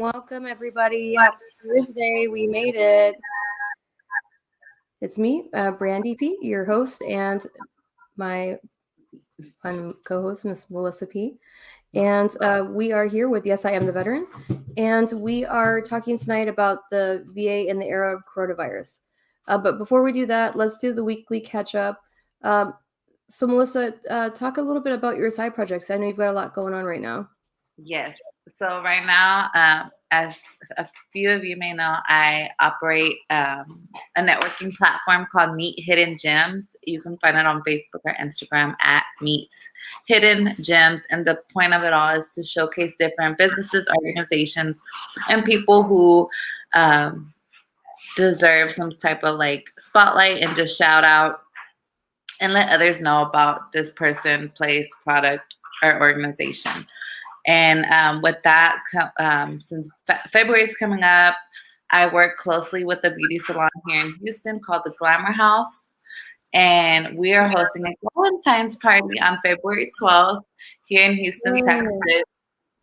Welcome, everybody. Happy Thursday. We made it. It's me, Brandy P., your host, and my fun co host, Miss Melissa P. And we are here with Yes, I Am the Veteran. And we are talking tonight about the VA in the era of coronavirus. But before we do that, let's do the weekly catch up. So, Melissa, talk a little bit about your side projects. I know you've got a lot going on right now. Yes. So right now, as a few of you may know, I operate a networking platform called Meet Hidden Gems. You can find it on Facebook or Instagram at Meet Hidden Gems. And the point of it all is to showcase different businesses, organizations, and people who deserve some type of like spotlight and just shout out and let others know about this person, place, product, or organization. And with that, since February is coming up, I work closely with a beauty salon here in Houston called the Glamour House. And we are hosting a Valentine's party on February 12th here in Houston, Texas.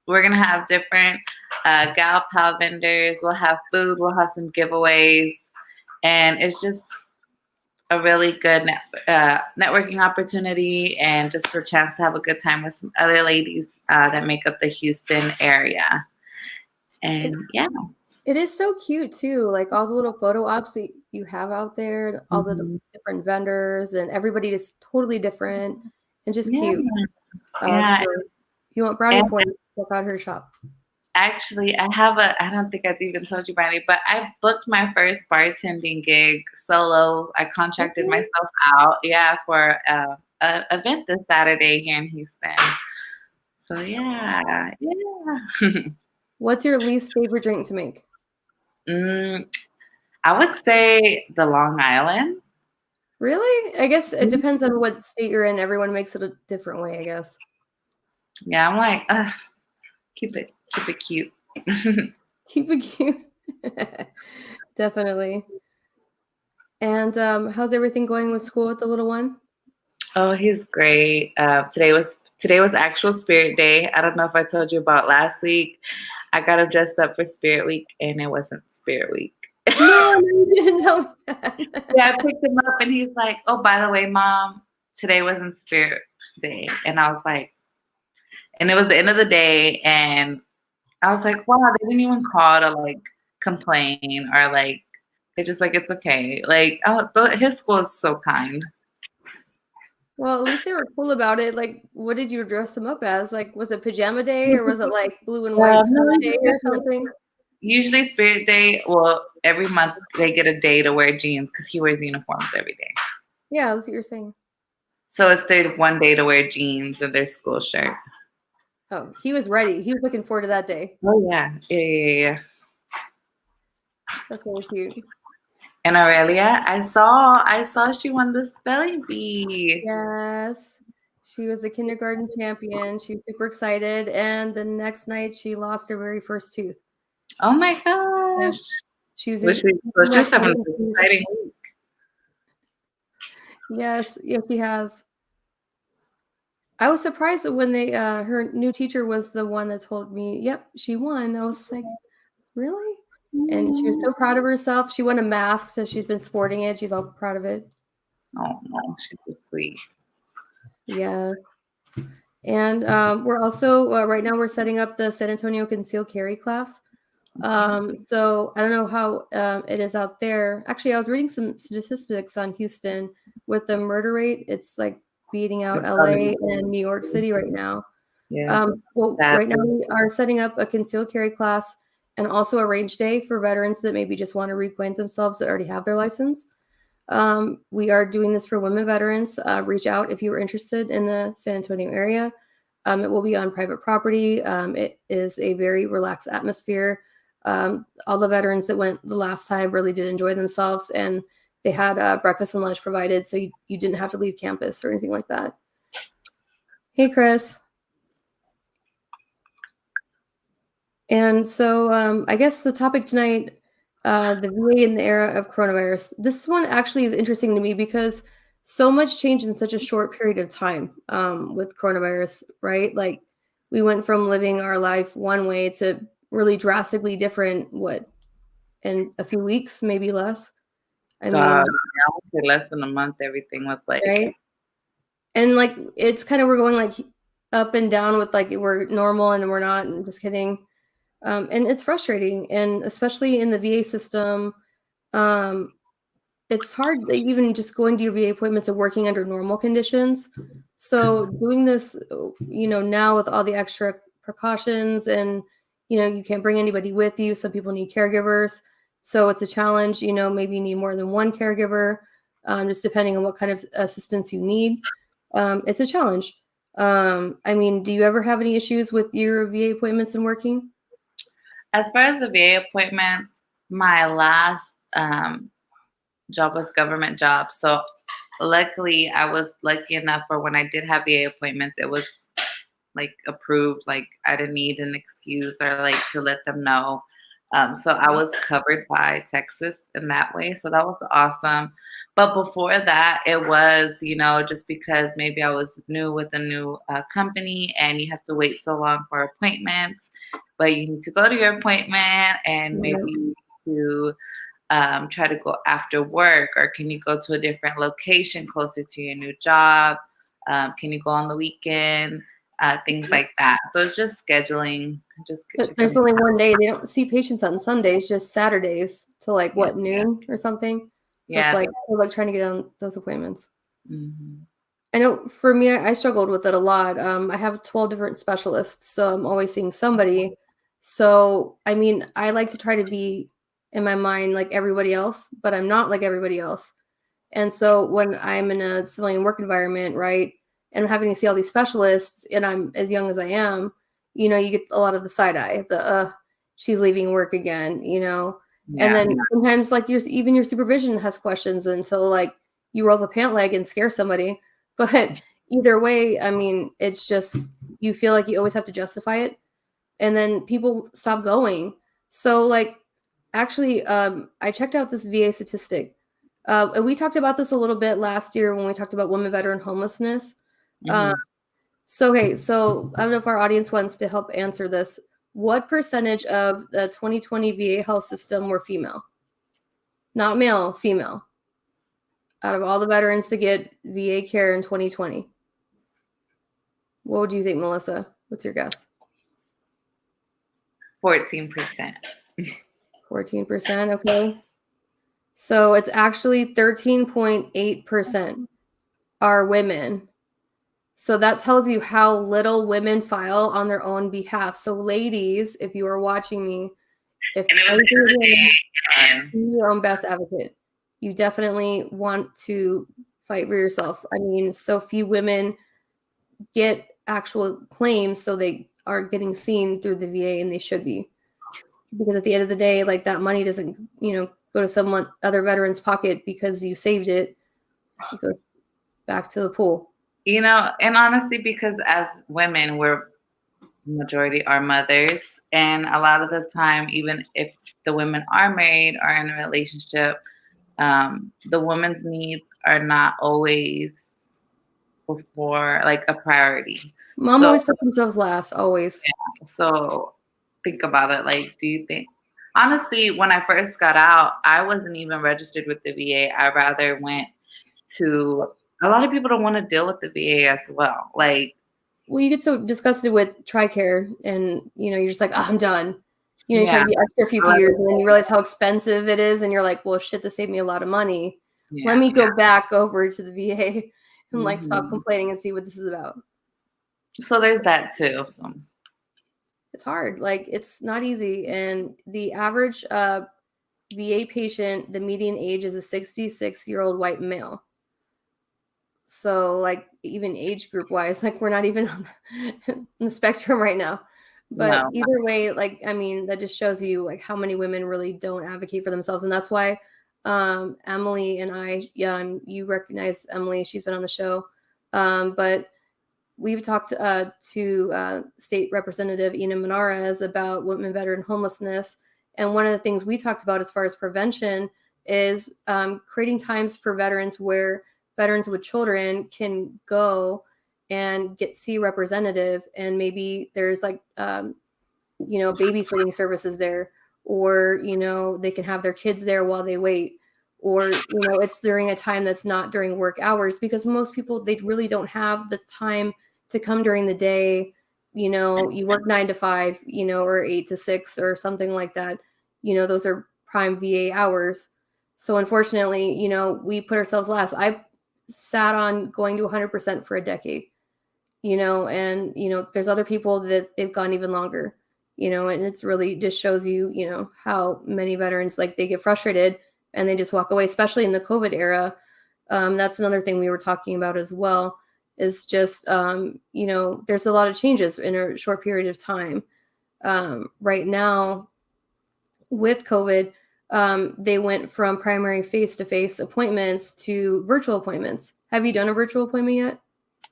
We're going to have different gal pal vendors. We'll have food. We'll have some giveaways. And it's just a really good networking opportunity and just for a chance to have a good time with some other ladies that make up the Houston area. And yeah. It is so cute too, like all the little photo ops that you have out there, all the different vendors, and everybody is totally different and just cute. You want brownie points, check out her shop. Actually, I don't think I've even told you, Brandy, but I booked my first bartending gig solo. I contracted myself out, for a event this Saturday here in Houston. So yeah. What's your least favorite drink to make? I would say the Long Island. Really? I guess it depends on what state you're in. Everyone makes it a different way, I guess. Yeah, I'm like, keep it cute. Keep it cute. Definitely. And how's everything going with school with the little one? Oh, he's great. Today was actual Spirit Day. I don't know if I told you about last week. I got him dressed up for Spirit Week, and it wasn't Spirit Week. No, you didn't tell me that. Yeah, I picked him up, and he's like, "Oh, by the way, Mom, today wasn't Spirit Day," and I was like, and it was the end of the day, and I was like, "Wow, they didn't even call to like complain or like they're just like it's okay." Like, his school is so kind. Well, at least they were cool about it. Like, what did you dress them up as? Like, was it pajama day or was it like blue and white day or something? Usually Spirit Day, well, every month they get a day to wear jeans because he wears uniforms every day. Yeah, that's what you're saying. So it's their one day to wear jeans and their school shirt. Oh, he was ready. He was looking forward to that day. Oh, yeah. Yeah. That's really cute. And Aurelia, I saw she won the spelling bee. Yes. She was the kindergarten champion. She was super excited. And the next night she lost her very first tooth. Oh my gosh. Yeah. She was just having an exciting week. Yes, she has. I was surprised when her new teacher was the one that told me, yep, she won. I was like, really? And she was so proud of herself. She won a mask, so she's been sporting it. She's all proud of it. Oh, no, she's so sweet. Yeah. And we're also, right now we're setting up the San Antonio Concealed Carry class. So I don't know how it is out there. Actually, I was reading some statistics on Houston with the murder rate. It's like beating out LA and New York City right now. Yeah. Right now we are setting up a concealed carry class and also a range day for veterans that maybe just want to reacquaint themselves that already have their license. We are doing this for women veterans. Reach out if you are interested in the San Antonio area. It will be on private property. It is a very relaxed atmosphere. All the veterans that went the last time really did enjoy themselves, and they had breakfast and lunch provided, so you didn't have to leave campus or anything like that. Hey, Chris. And so I guess the topic tonight, the VA in the era of coronavirus. This one actually is interesting to me because so much changed in such a short period of time with coronavirus, right? Like we went from living our life one way to really drastically different, in a few weeks, maybe less. I mean, I would say less than a month, everything was like, right? And like it's kind of we're going like up and down with like we're normal and we're not, and just kidding. And it's frustrating, and especially in the VA system, um, it's hard even just going to your VA appointments and working under normal conditions. So doing this, now with all the extra precautions, and you can't bring anybody with you. Some people need caregivers, so it's a challenge. Maybe you need more than one caregiver, just depending on what kind of assistance you need. It's a challenge. I mean, do you ever have any issues with your VA appointments and working? as far as the VA appointments, my last job was government job. So luckily, I was lucky enough for when I did have VA appointments, it was like approved. Like I didn't need an excuse or like to let them know. So I was covered by Texas in that way. So that was awesome. But before that, it was, just because maybe I was new with a new company and you have to wait so long for appointments, but you need to go to your appointment and Yeah. maybe to try to go after work, or can you go to a different location closer to your new job? Can you go on the weekend? Things like that. So it's just scheduling. But there's only one day. They don't see patients on Sundays, just Saturdays to like what, noon or something. So it's like we're like trying to get on those appointments. Mm-hmm. I know for me, I struggled with it a lot. I have 12 different specialists, so I'm always seeing somebody. So I mean, I like to try to be in my mind like everybody else, but I'm not like everybody else. And so when I'm in a civilian work environment, right, and I'm having to see all these specialists, and I'm as young as I am, you get a lot of the side eye, she's leaving work again, and then sometimes like your supervision has questions, and so like you roll up a pant leg and scare somebody. But either way, I mean, it's just you feel like you always have to justify it, and then people stop going. So like actually, I checked out this VA statistic. And we talked about this a little bit last year when we talked about women veteran homelessness. Mm-hmm. So I don't know if our audience wants to help answer this. What percentage of the 2020 VA health system were female? Not male, female. Out of all the veterans to get VA care in 2020. What would you think, Melissa? What's your guess? 14%. 14%, okay. So it's actually 13.8% are women. So that tells you how little women file on their own behalf. So ladies, if you are watching me, if be your own best advocate. You definitely want to fight for yourself. I mean, so few women get actual claims, so they are getting seen through the VA, and they should be. Because at the end of the day, like that money doesn't, go to other veteran's pocket because you saved it. It goes back to the pool. And honestly, because as women, we're majority are mothers, and a lot of the time, even if the women are married or in a relationship, the woman's needs are not always before like a priority. Mom always put themselves last, always. Yeah, so think about it. Like, do you think? Honestly, when I first got out, I wasn't even registered with the VA. I rather went to. A lot of people don't want to deal with the VA as well. Like, well, you get so disgusted with TRICARE, and you're just like, oh, I'm done. You try to be extra a few years, and then you realize how expensive it is, and you're like, well, shit, this saved me a lot of money. Let me go back over to the VA and like stop complaining and see what this is about. So there's that too. So it's hard. Like it's not easy, and the average VA patient, the median age is a 66-year-old white male. So like even age group wise, like we're not even on the spectrum right now. But either way, like, I mean, that just shows you like how many women really don't advocate for themselves. And that's why Emily and I, you recognize Emily, she's been on the show. But we've talked to State Representative Ina Menares about women veteran homelessness. And one of the things we talked about as far as prevention is creating times for veterans where veterans with children can go and see a representative, and maybe there's like babysitting services there, or, they can have their kids there while they wait, or, it's during a time that's not during work hours, because most people, they really don't have the time to come during the day. You work 9 to 5, or 8 to 6 or something like that. Those are prime VA hours. So unfortunately, we put ourselves last. I sat on going to 100% for a decade, and, there's other people that they've gone even longer, and it's really just shows you, how many veterans, like, they get frustrated and they just walk away, especially in the COVID era. That's another thing we were talking about as well, is just, there's a lot of changes in a short period of time. Right now with COVID, they went from primary face-to-face appointments to virtual appointments. Have you done a virtual appointment yet?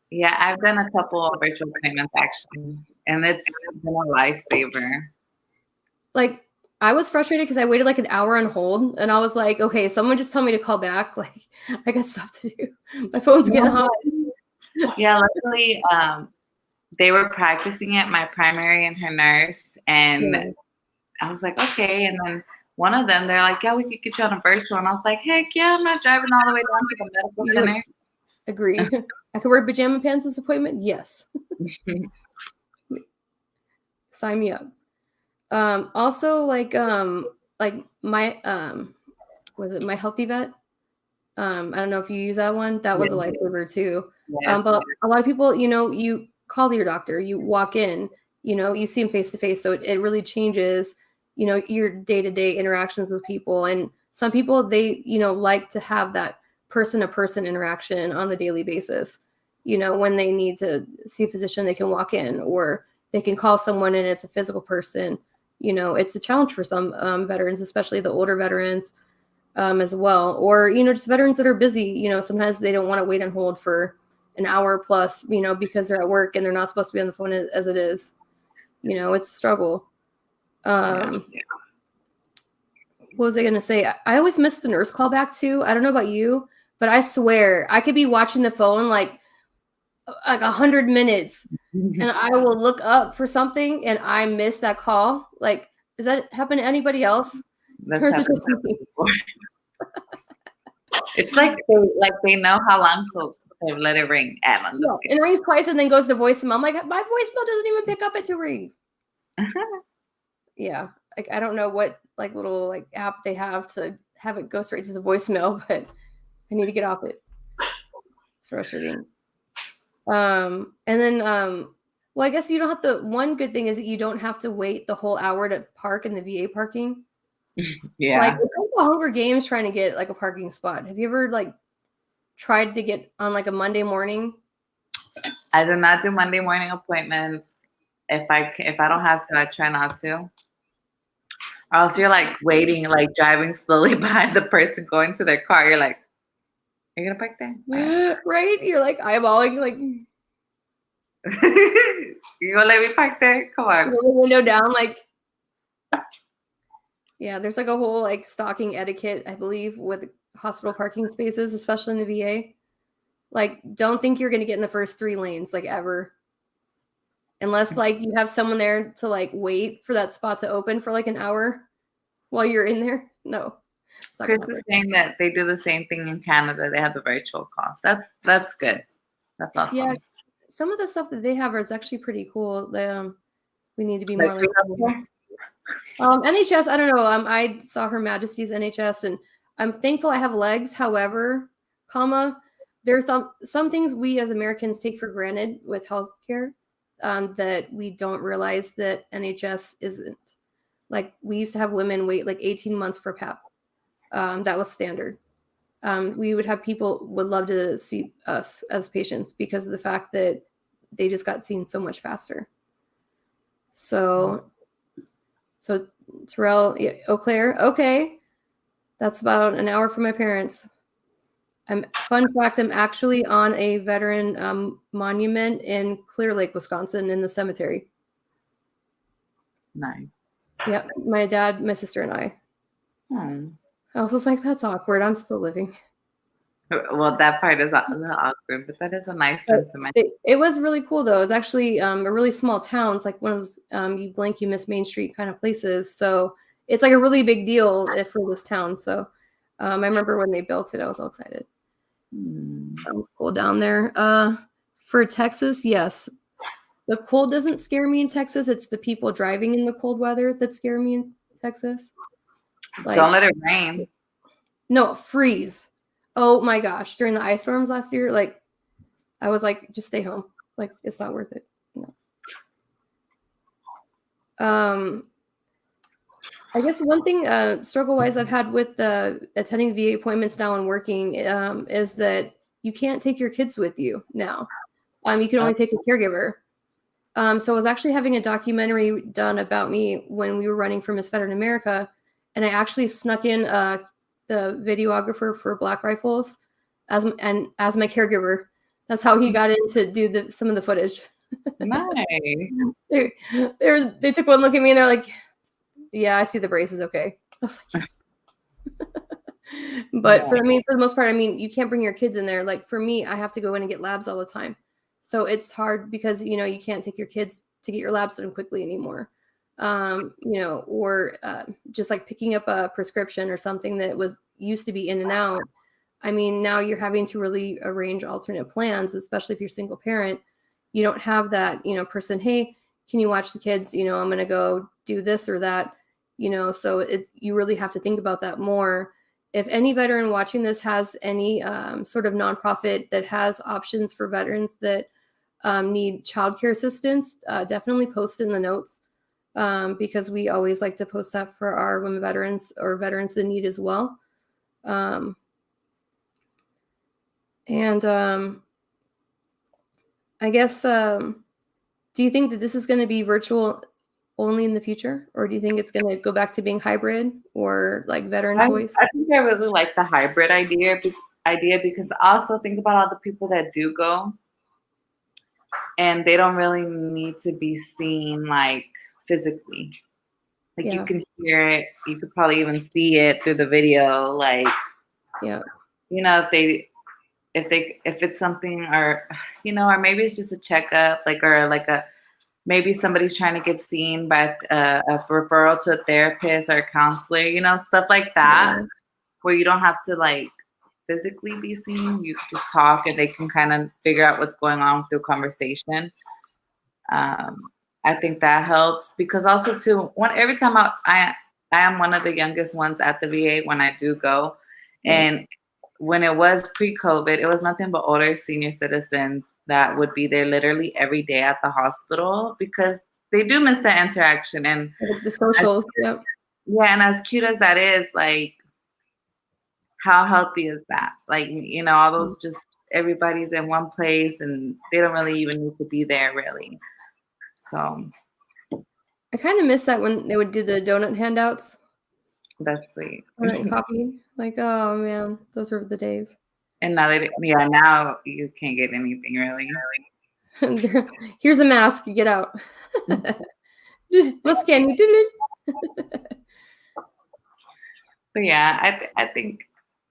Yeah, I've done a couple of virtual appointments actually, and it's been a lifesaver. Like, I was frustrated because I waited like an hour on hold, and I was like, okay, someone just tell me to call back. Like, I got stuff to do. My phone's getting hot. Yeah, luckily, they were practicing it, my primary and her nurse, and Yeah. I was like, okay. And then one of them, they're like, yeah, we could get you on a virtual. And I was like, heck yeah, I'm not driving all the way down to the medical center. Yes. Agree. I could wear pajama pants this appointment. Yes. Sign me up. Also, like my was it My Healthy Vet? I don't know if you use that one. That one's a lifesaver too. Yes. But a lot of people, you call your doctor, you walk in, you see them face to face. So it really changes, your day-to-day interactions with people. And some people, they, like to have that person-to-person interaction on the daily basis. When they need to see a physician, they can walk in, or they can call someone and it's a physical person. It's a challenge for some veterans, especially the older veterans. As well, or just veterans that are busy. Sometimes they don't want to wait on hold for an hour plus, because they're at work and they're not supposed to be on the phone as it is. It's a struggle. What was I gonna say? I always miss the nurse call back too. I don't know about you, but I swear I could be watching the phone like 100 minutes, and I will look up for something and I miss that call. Like, does that happen to anybody else? Or is it just me? It's like they know how long to let it ring. Yeah, it rings twice and then goes to voicemail. I'm like, my voicemail doesn't even pick up at 2 rings. Yeah, like, I don't know what little app they have to have it go straight to the voicemail, but I need to get off it. It's frustrating. And then well, I guess you don't have to. One good thing is that you don't have to wait the whole hour to park in the VA parking. Yeah. It's like the Hunger Games trying to get a parking spot. Have you ever tried to get on a Monday morning? I do not do Monday morning appointments. If I don't have to, I try not to. Or else you're waiting, driving slowly behind the person going to their car. You're like, are you gonna park there? Right? You're eyeballing you gonna let me park there? Come on. The window down, yeah, there's a whole stalking etiquette, I believe, with hospital parking spaces, especially in the VA. Don't think you're gonna get in the first 3 lanes ever. Unless you have someone there to wait for that spot to open for an hour while you're in there. No. Chris is saying that they do the same thing in Canada. They have the virtual calls. That's good. That's awesome. Yeah, some of the stuff that they have is actually pretty cool. We need to be more NHS. I don't know. I saw Her Majesty's NHS, and I'm thankful I have legs. However, there are some things we as Americans take for granted with healthcare that we don't realize that NHS isn't. We used to have women wait 18 months for PAP. That was standard. We would have people would love to see us as patients because of the fact that they just got seen so much faster. So Terrell, Eau Claire, okay. That's about an hour from my parents. Fun fact, I'm actually on a veteran monument in Clear Lake, Wisconsin, in the cemetery. Nice. Yeah, my dad, my sister, and I. Hmm. I was just like, that's awkward. I'm still living. Well, that part is a little awkward, but that is a nice But sentiment. it was really cool though. It's actually a really small town. It's like one of those you blink you miss Main Street kind of places. So it's like a really big deal for this town. So I remember when they built it, I was all excited. Sounds cool down there. For Texas, yes. The cold doesn't scare me in Texas. It's the people driving in the cold weather that scare me in Texas. Like, Don't let it rain. no, freeze. Oh my gosh. During the ice storms last year, like I was like, just stay home. Like, it's not worth it. No. I guess one thing struggle-wise I've had with attending VA appointments now and working is that you can't take your kids with you now. You can only take a caregiver. So I was actually having a documentary done about me when we were running for Miss Veteran America, and I actually snuck in the videographer for Black Rifles as my caregiver. That's how he got in to do some of the footage. Nice. They took one look at me and they're like, "Yeah, I see the braces. Okay." I was like, "Yes." But Yeah. for the most part, I mean, you can't bring your kids in there. Like for me, I have to go in and get labs all the time. So it's hard because, you can't take your kids to get your labs done quickly anymore. Or just like picking up a prescription or something that used to be in and out. I mean, now you're having to really arrange alternate plans, especially if you're single parent. You don't have that, person, hey, can you watch the kids? I'm going to go do this or that, so you really have to think about that more. If any veteran watching this has any sort of nonprofit that has options for veterans that need childcare assistance, definitely post in the notes because we always like to post that for our women veterans or veterans in need as well. I guess, do you think that this is going to be virtual only in the future, or do you think it's going to go back to being hybrid or like veteran choice? I think I really like the hybrid idea because also think about all the people that do go and they don't really need to be seen like physically. Like you Yeah. can hear it, you could probably even see it through the video. Like, Yeah. if it's something or or maybe it's just a checkup, maybe somebody's trying to get seen by a referral to a therapist or a counselor, stuff like that, Yeah. where you don't have to like physically be seen. You can just talk and they can kind of figure out what's going on through conversation. I think that helps because also too, every time I am one of the youngest ones at the VA when I do go, and when it was pre-COVID, it was nothing but older senior citizens that would be there literally every day at the hospital because they do miss the interaction. And The socials. Yep. yeah, and as cute as that is, like, how healthy is that? Like, all those just everybody's in one place and they don't really even need to be there, really. So I kind of miss that when they would do the donut handouts. that's sweet. Donut coffee. Like, oh man, those were the days. And now you can't get anything really. Here's a mask. Get out. Let's scan you. But yeah, I think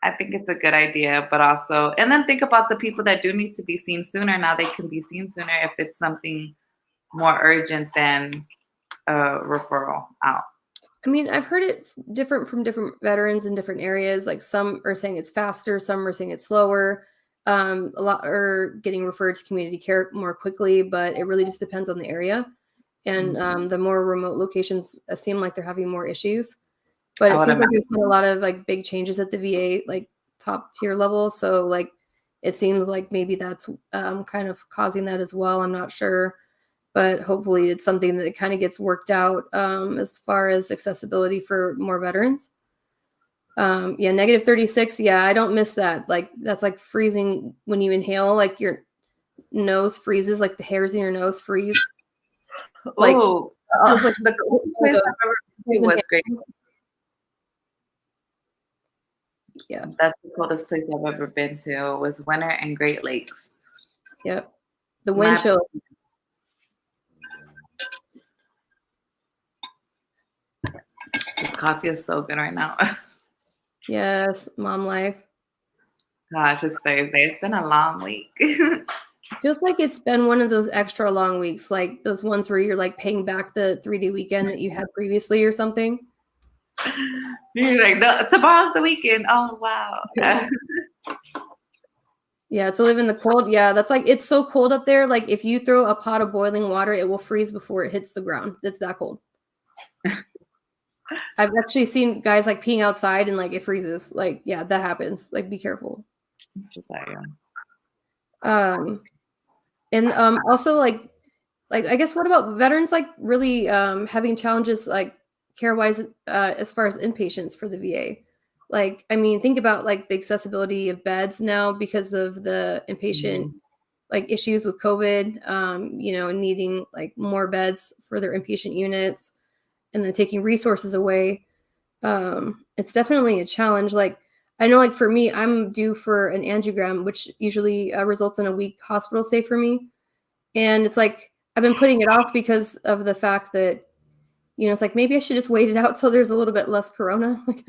it's a good idea, but also, and then think about the people that do need to be seen sooner. Now they can be seen sooner if it's something more urgent than a referral out. I mean, I've heard it different from different veterans in different areas. Like some are saying it's faster, some are saying it's slower. A lot are getting referred to community care more quickly, but it really just depends on the area. And the more remote locations seem like they're having more issues. But it seems like there's been a lot of like big changes at the VA, like top tier level. So like it seems like maybe that's kind of causing that as well. I'm not sure, but hopefully it's something that kind of gets worked out as far as accessibility for more veterans. Yeah, -36. Yeah, I don't miss that. Like that's like freezing when you inhale, like your nose freezes, like the hairs in your nose freeze. Like, oh, like the place I've ever been to was great. Yeah, That's the coldest place I've ever been to was Winter and Great Lakes. Yep. The wind chill. This coffee is so good right now. Yes, mom life. Gosh, it's Thursday. It's been a long week. Feels like it's been one of those extra long weeks, like those ones where you're like paying back the 3-day weekend that you had previously or something. You're like, no, tomorrow's the weekend. Oh, wow. Yeah, to live in the cold. Yeah, that's like it's so cold up there. Like if you throw a pot of boiling water, it will freeze before it hits the ground. It's that cold. I've actually seen guys like peeing outside and like it freezes. Like, yeah, that happens. Like, be careful. I'm so sorry. And also like I guess what about veterans like really having challenges like care wise as far as inpatients for the VA? Like, I mean, think about like the accessibility of beds now because of the inpatient like issues with COVID, you know, needing like more beds for their inpatient units and then taking resources away. It's definitely a challenge. Like, I know, like for me, I'm due for an angiogram, which usually results in a week hospital stay for me. And it's like I've been putting it off because of the fact that, you know, it's like maybe I should just wait it out till there's a little bit less corona. Like,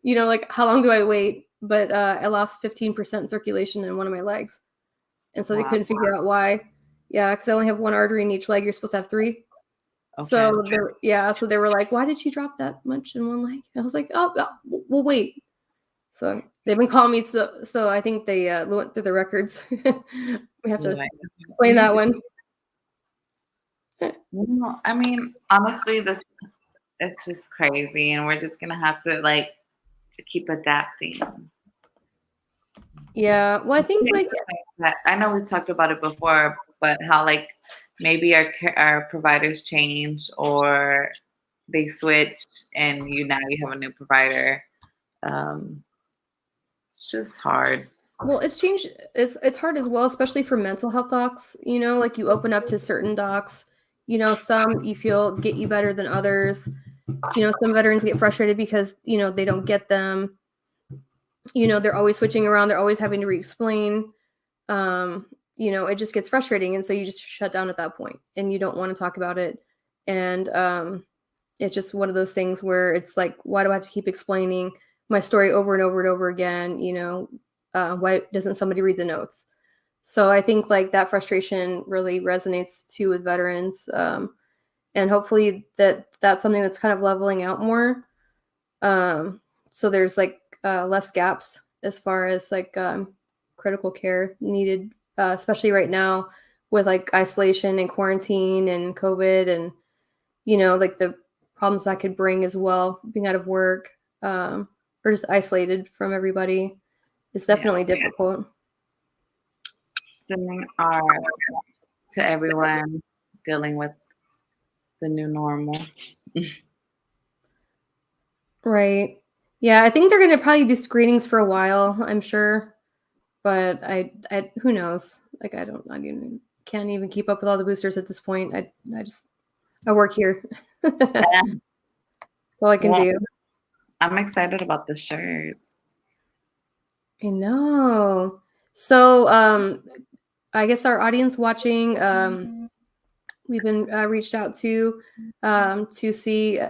you know, like how long do I wait? But I lost 15% circulation in one of my legs. And so they Wow. couldn't figure out why. Yeah, because I only have one artery in each leg. You're supposed to have three. Okay. So so they were like, why did she drop that much in one leg? I was like, oh, we'll wait. So they've been calling me. So I think they went through the records. We have to explain that one. No, I mean, honestly, it's just crazy, and we're just gonna have to like keep adapting. Yeah, well, I think like I know we've talked about it before, but how like maybe our providers change or they switch, and now you have a new provider. It's just hard. well, it's changed. It's hard as well, especially for mental health docs. You know, like you open up to certain docs. You know, some you feel get you better than others. You know, some veterans get frustrated because you know they don't get them. You know, they're always switching around. They're always having to re-explain. You know, it just gets frustrating, and so you just shut down at that point, and you don't want to talk about it. And it's just one of those things where it's like, why do I have to keep explaining my story over and over and over again? You know, why doesn't somebody read the notes? So I think like that frustration really resonates too with veterans, and hopefully that's something that's kind of leveling out more. So there's like less gaps as far as like critical care needed, especially right now with like isolation and quarantine and COVID and, you know, like the problems that could bring as well, being out of work or just isolated from everybody is definitely difficult. Sending our to everyone dealing with the new normal. Right. Yeah, I think they're going to probably do screenings for a while, I'm sure. But I who knows? Like I can't even keep up with all the boosters at this point. I work here. That's all I can do. I'm excited about the shirts. I know. So I guess our audience watching, we've been reached out to see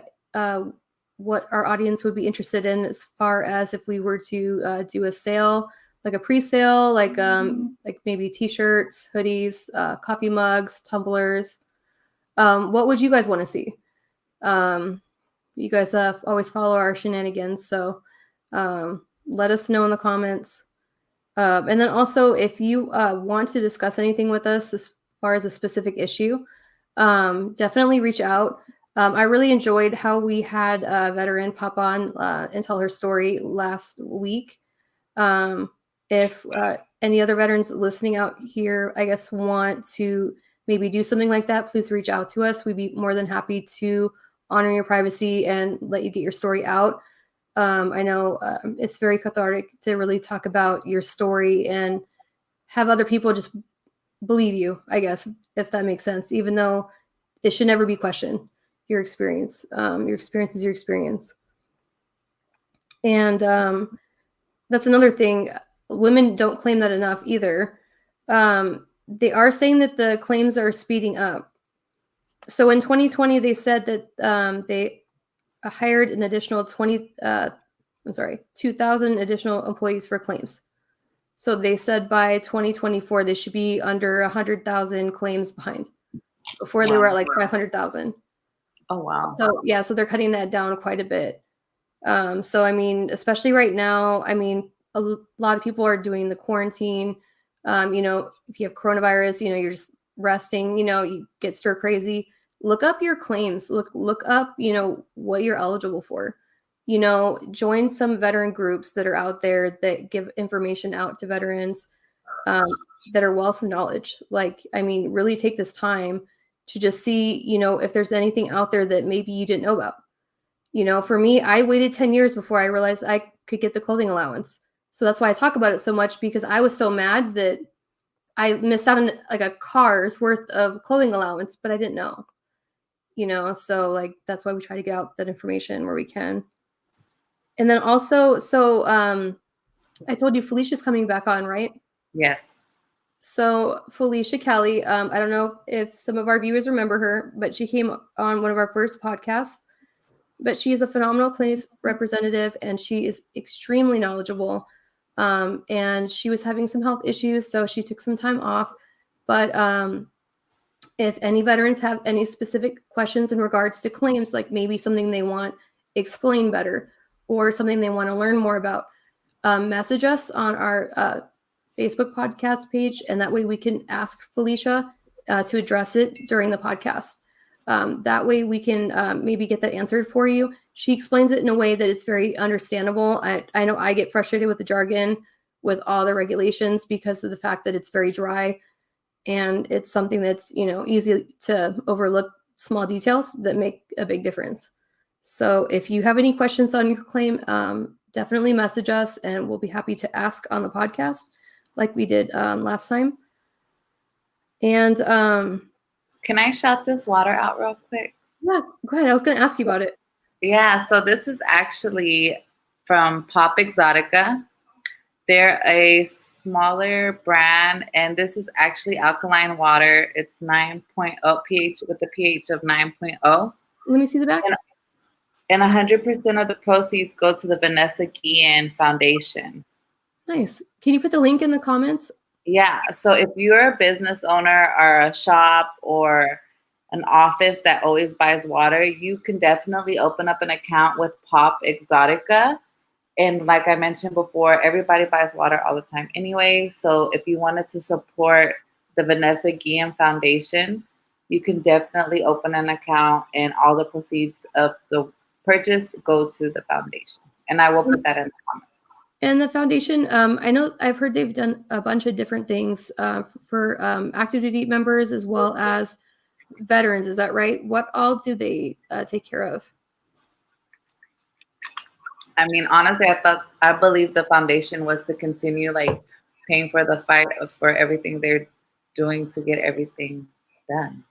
what our audience would be interested in as far as if we were to do a sale, like a pre-sale, like maybe t-shirts, hoodies, coffee mugs, tumblers. What would you guys want to see? You guys always follow our shenanigans, so let us know in the comments. And then also, if you want to discuss anything with us as far as a specific issue, definitely reach out. I really enjoyed how we had a veteran pop on and tell her story last week. If any other veterans listening out here, I guess, want to maybe do something like that, please reach out to us. We'd be more than happy to honor your privacy and let you get your story out. I know it's very cathartic to really talk about your story and have other people just believe you, I guess, if that makes sense, even though it should never be questioned. Your experience is your experience. And that's another thing. Women don't claim that enough either. They are saying that the claims are speeding up. So in 2020, they said that they hired an additional 2,000 additional employees for claims. So they said by 2024 they should be under 100,000 claims behind. Before they were at like 500,000. Oh wow. So yeah, so they're cutting that down quite a bit. So I mean, especially right now, I mean, a lot of people are doing the quarantine. You know, if you have coronavirus, you know, you're just resting, you know, you get stir crazy. Look up your claims. Look up, you know, what you're eligible for. You know, join some veteran groups that are out there that give information out to veterans that are wealth of knowledge. Like, I mean, really take this time to just see, you know, if there's anything out there that maybe you didn't know about. You know, for me, I waited 10 years before I realized I could get the clothing allowance. So that's why I talk about it so much, because I was so mad that I missed out on like a car's worth of clothing allowance, but I didn't know. You know, so like that's why we try to get out that information where we can. And then also, so I told you Felicia's coming back on, right? Yes. So Felicia Kelly, I don't know if some of our viewers remember her, but she came on one of our first podcasts. But she is a phenomenal claims representative, and she is extremely knowledgeable. And she was having some health issues, so she took some time off. But if any veterans have any specific questions in regards to claims, like maybe something they want explained better or something they want to learn more about, message us on our Facebook podcast page, and that way we can ask Felicia to address it during the podcast. That way we can maybe get that answered for you. She explains it in a way that it's very understandable. I know I get frustrated with the jargon, with all the regulations, because of the fact that it's very dry, and it's something that's, you know, easy to overlook small details that make a big difference. So if you have any questions on your claim, definitely message us, and we'll be happy to ask on the podcast like we did last time. And can I shout this water out real quick? Yeah, go ahead. I was going to ask you about it. Yeah, so this is actually from Pop Exotica. They're a smaller brand, and this is actually alkaline water. It's 9.0 pH with a pH of 9.0. Let me see the back. And 100% of the proceeds go to the Vanessa Guillen Foundation. Nice. Can you put the link in the comments? Yeah. So if you're a business owner or a shop or an office that always buys water, you can definitely open up an account with Pop Exotica. And like I mentioned before, everybody buys water all the time anyway. So if you wanted to support the Vanessa Guillen Foundation, you can definitely open an account, and all the proceeds of the purchase go to the foundation. And I will put that in the comments. And the foundation, I know I've heard they've done a bunch of different things for active duty members as well as veterans. Is that right? What all do they take care of? I mean, honestly, I believe the foundation was to continue like paying for the fight for everything they're doing to get everything done.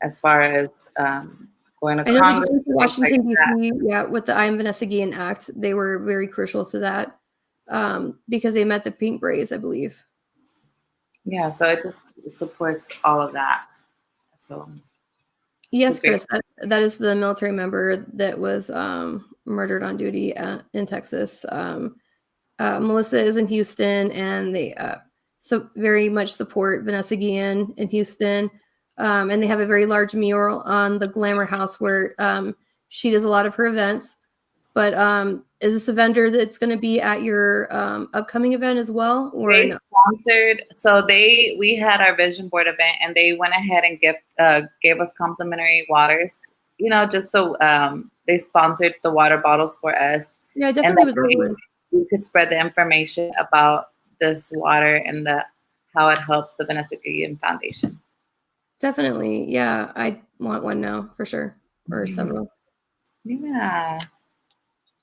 As far as going to I know Congress, they just went to Washington, D.C. Yeah, with the I Am Vanessa Guillen Act. They were very crucial to that because they met the Pink Berets, I believe. Yeah, so it just supports all of that. So yes, Chris, that is the military member that was murdered on duty in Texas. Melissa is in Houston, and they so very much support Vanessa Guillen in Houston. And they have a very large mural on the Glamour House where she does a lot of her events. But is this a vendor that's going to be at your upcoming event as well? Or they no? Sponsored. So we had our vision board event, and they went ahead and gave us complimentary waters. You know, just so they sponsored the water bottles for us. Yeah, I definitely was. We could spread the information about this water and how it helps the Vanessa Guillen Foundation. Definitely. Yeah, I want one now for sure, or several. Yeah.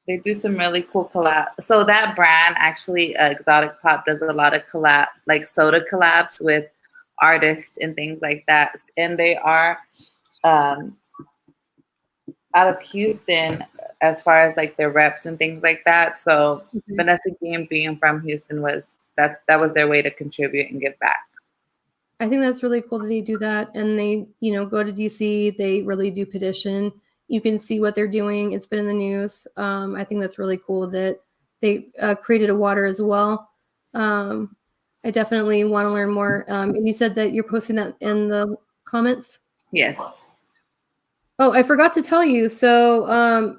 They do some really cool collab. So that brand actually, Exotic Pop, does a lot of collab, like soda collabs with artists and things like that. And they are out of Houston as far as like their reps and things like that. So Vanessa Guillen being from Houston that was their way to contribute and give back. I think that's really cool that they do that, and they, you know, go to DC. They really do petition you can see what they're doing. It's been in the news. I think that's really cool that they created a water as well. I definitely want to learn more. And you said that you're posting that in the comments? Yes. Oh, I forgot to tell you. So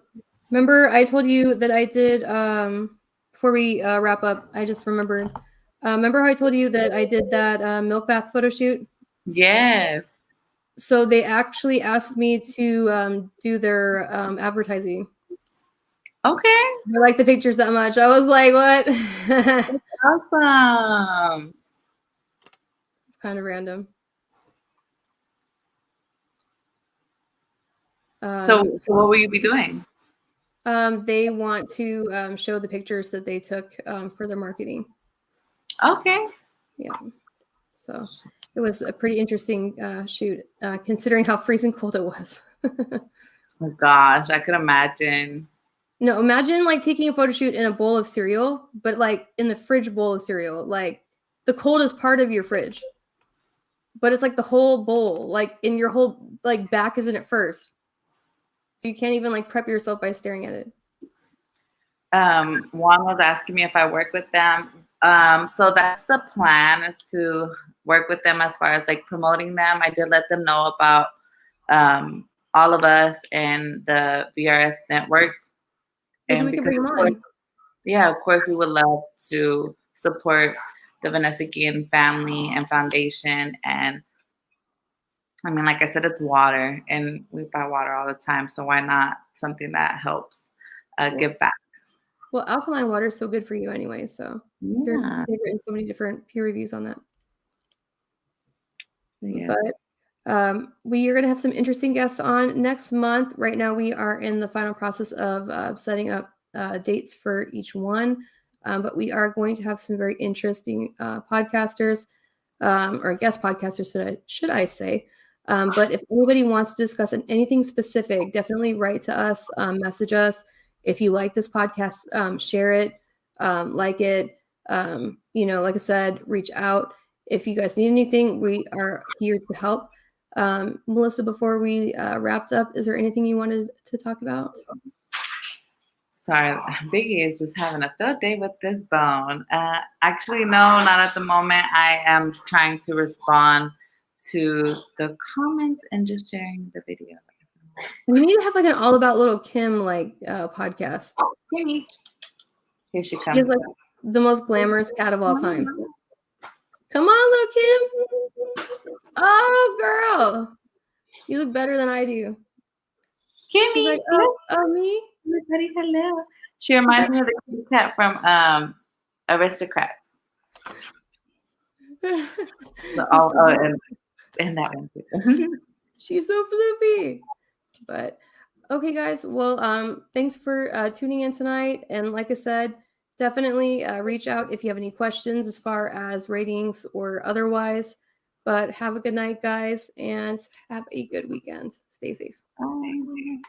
remember I told you that I did, before we wrap up, I just remembered. Remember how I told you that I did that milk bath photo shoot? Yes. So they actually asked me to do their advertising. Okay. I like the pictures that much. I was like, what? Awesome. It's kind of random. So what will you be doing? They want to show the pictures that they took for their marketing. Okay. Yeah. So it was a pretty interesting shoot, considering how freezing cold it was. Oh gosh, I could imagine. No, imagine like taking a photo shoot in a bowl of cereal, but like in the fridge bowl of cereal. Like the coldest part of your fridge, but it's like the whole bowl, like in your whole like back is in it first. So you can't even like prep yourself by staring at it. Juan was asking me if I work with them. So that's the plan, is to work with them as far as like promoting them. I did let them know about all of us and the VRS network. Maybe And we can because bring them on. yeah, of course, we would love to support the Vanessa Guillen family and foundation. And I mean, like I said, it's water, and we buy water all the time. So why not something that helps give back? Well, alkaline water is so good for you anyway. So they've written so many different peer reviews on that. Yes. But we are going to have some interesting guests on next month. Right now, we are in the final process of setting up dates for each one. But we are going to have some very interesting podcasters, or guest podcasters, should I say. But if anybody wants to discuss anything specific, definitely write to us, message us. If you like this podcast, share it, like it. Like I said, reach out. If you guys need anything, we are here to help. Melissa, before we wrapped up, is there anything you wanted to talk about? Sorry, Biggie is just having a field day with this bone. Actually, no, not at the moment. I am trying to respond to the comments and just sharing the video. We need to have like an all about little Kim podcast. Kimmy. Here she comes. She is like the most glamorous cat of all time. Come on, little Kim. Oh, girl. You look better than I do. Kimmy. She's like, oh, me? Everybody, hello. She reminds me of the cute cat from Aristocrats. And that one too. She's so fluffy. But okay, guys. Well, thanks for tuning in tonight. And like I said, definitely reach out if you have any questions as far as ratings or otherwise. But have a good night, guys, and have a good weekend. Stay safe. Bye.